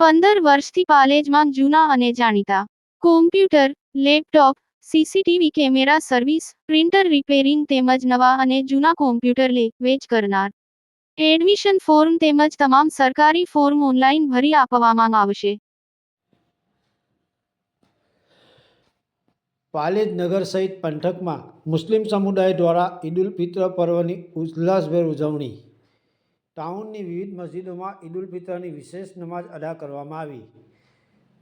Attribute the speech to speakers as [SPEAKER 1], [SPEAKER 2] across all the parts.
[SPEAKER 1] 15 વર્ષથી પાલેજમાં જૂના અને જાણીતા computer, laptop, CCTV camera service, printer repairing તેમજ નવા અને જૂના કોમ્પ્યુટર લે-વેચ કરનાર. એડમિશન ફોર્મ તેમજ તમામ સરકારી ફોર્મ ઓનલાઈન ભરી આપવામાં આવશે.
[SPEAKER 2] પાલેજ નગર સહિત પંથકમાં મુસ્લિમ સમુદાય દ્વારા ઈદ ઉલ ફિત્ર પર્વની ઉલ્લાસભેર ઉજવણી. ટાઉનની વિવિધ મસ્જિદોમાં ઈદ ઉલ ફિત્રની વિશેષ નમાઝ અદા કરવામાં આવી.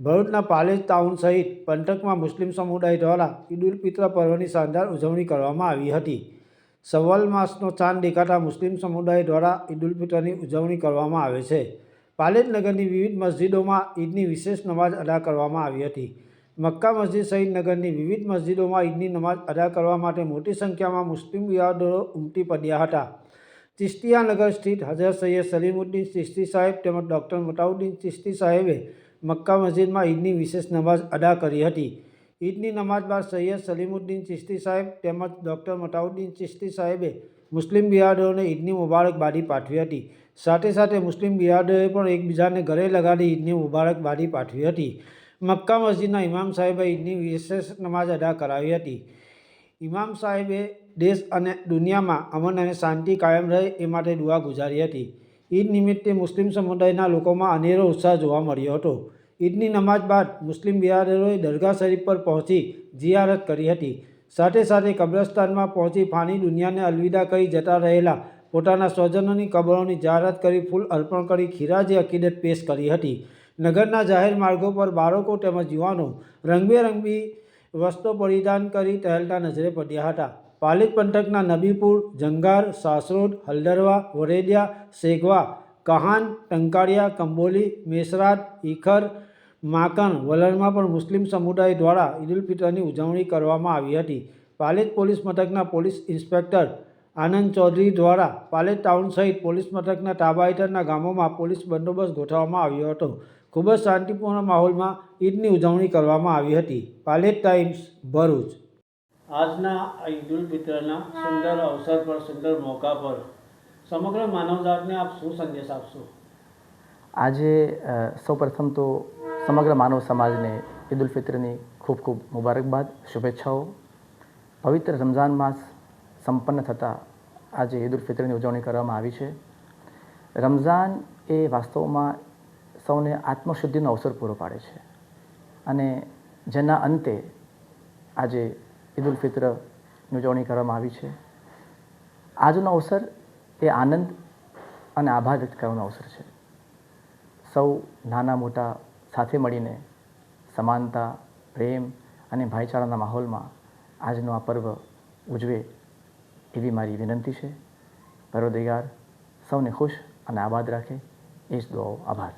[SPEAKER 2] ભરૂચના પાલેજ ટાઉન સહિત પંથકમાં મુસ્લિમ સમુદાય દ્વારા ઈદ ઉલ ફિત્ર પર્વની શાનદાર ઉજવણી કરવામાં આવી હતી. શવ્વાલ માસનો ચાંદ દેખાતા મુસ્લિમ સમુદાય દ્વારા ઈદ ઉલ ફિત્રની ઉજવણી કરવામાં આવે છે. પાલેજ નગરની વિવિધ મસ્જિદોમાં ઈદની વિશેષ નમાઝ અદા કરવામાં આવી હતી. મક્કા મસ્જિદ સહિત નગરની વિવિધ મસ્જિદોમાં ઈદની નમાઝ અદા કરવા માટે મોટી સંખ્યામાં મુસ્લિમ બિરાદરો ઉમટી પડ્યા હતા. ચિશ્તિયા નગર સ્થિત હઝરત સૈયદ સલીમુદ્દીન ચિશ્તી સાહેબ તેમજ ડૉક્ટર મતાઉદ્દીન ચિશ્તી સાહેબે મક્કા મસ્જિદમાં ઈદની વિશેષ નમાઝ અદા કરી હતી. ઈદની નમાઝ બાદ સૈયદ સલીમુદ્દીન ચિશ્તી સાહેબ તેમજ ડૉક્ટર મતાઉદ્દીન ચિશ્તી સાહેબે મુસ્લિમ બિરાદરોને ઈદની મુબારકબાદી પાઠવી હતી. સાથે સાથે મુસ્લિમ બિરાદરોએ પણ એકબીજાને ગળે લગાડી ઈદની મુબારકબાદી પાઠવી હતી. મક્કા મસ્જિદના ઇમામ સાહેબે ઈદની વિશેષ નમાઝ અદા કરાવી હતી. ઇમામ સાહેબે દેશ અને દુનિયામાં અમન અને શાંતિ કાયમ રહે એ માટે દુઆ ગુજારી હતી. ઈદ નિમિત્તે મુસ્લિમ સમુદાયના લોકોમાં અનેરો ઉત્સાહ જોવા મળ્યો હતો. ઈદની નમાઝ બાદ મુસ્લિમ બિરાદરોએ દરગાહ શરીફ પર પહોંચી જિયારત કરી હતી. સાથે સાથે કબ્રસ્તાનમાં પહોંચી ફાની દુનિયાને અલવિદા કહી જતા રહેલા પોતાના સ્વજનોની કબરોની જિયારત કરી ફૂલ અર્પણ કરી ખીરાજી અકીદત પેશ કરી હતી. નગરના જાહેર માર્ગો પર બાળકો તેમજ યુવાનો રંગબેરંગી વસ્ત્રો પરિધાન કરી ટહેલતા નજરે પડ્યા હતા. પાલેજ પંથકના નબીપુર, જંગાર, સાસરોદ, હલદરવા, વરેડિયા, સેગવા, કહાન, ટંકારિયા, કંબોલી, મેસરાત, ઈખર, માકણ, વલણમાં પણ મુસ્લિમ સમુદાય દ્વારા ઈદ ઉલ ફિત્રની ઉજવણી કરવામાં આવી હતી. પાલેજ પોલીસ મથકના પોલીસ ઇન્સ્પેક્ટર આનંદ ચૌધરી દ્વારા પાલેજ ટાઉન સહિત પોલીસ મથકના તાબા હેઠળના ગામોમાં પોલીસ બંદોબસ્ત ગોઠવવામાં આવ્યો હતો. ખૂબ જ શાંતિપૂર્ણ માહોલમાં ઈદની ઉજવણી કરવામાં આવી હતી. પાલેજ ટાઈમ્સ, ભરૂચ.
[SPEAKER 3] આજના ઈદ ઉલ ફિત્રના સુંદર અવસર પર, સુંદર મોકા પર સમગ્ર માનવજાતને આપ શું સંદેશ આપશો?
[SPEAKER 4] આજે સૌપ્રથમ તો સમગ્ર માનવ સમાજને ઈદ ઉલ ફિત્રની ખૂબ ખૂબ મુબારકબાદ, શુભેચ્છાઓ. પવિત્ર રમઝાન માસ સંપન્ન થતાં આજે ઈદ ઉલ ફિત્રની ઉજવણી કરવામાં આવી છે. રમઝાન એ વાસ્તવમાં સૌને આત્મશુદ્ધિનો અવસર પૂરો પાડે છે અને જેના અંતે આજે ઈદ ઉલ ફિત્રની ઉજવણી કરવામાં આવી છે. આજનો અવસર એ આનંદ અને આભાર વ્યક્ત કરવાનો અવસર છે. સૌ નાના મોટા સાથે મળીને સમાનતા, પ્રેમ અને ભાઈચારાના માહોલમાં આજનો આ પર્વ ઉજવે એવી મારી વિનંતી છે. પરવરદિગાર સૌને ખુશ અને આબાદ રાખે એ જ દુઆઓ. આભાર.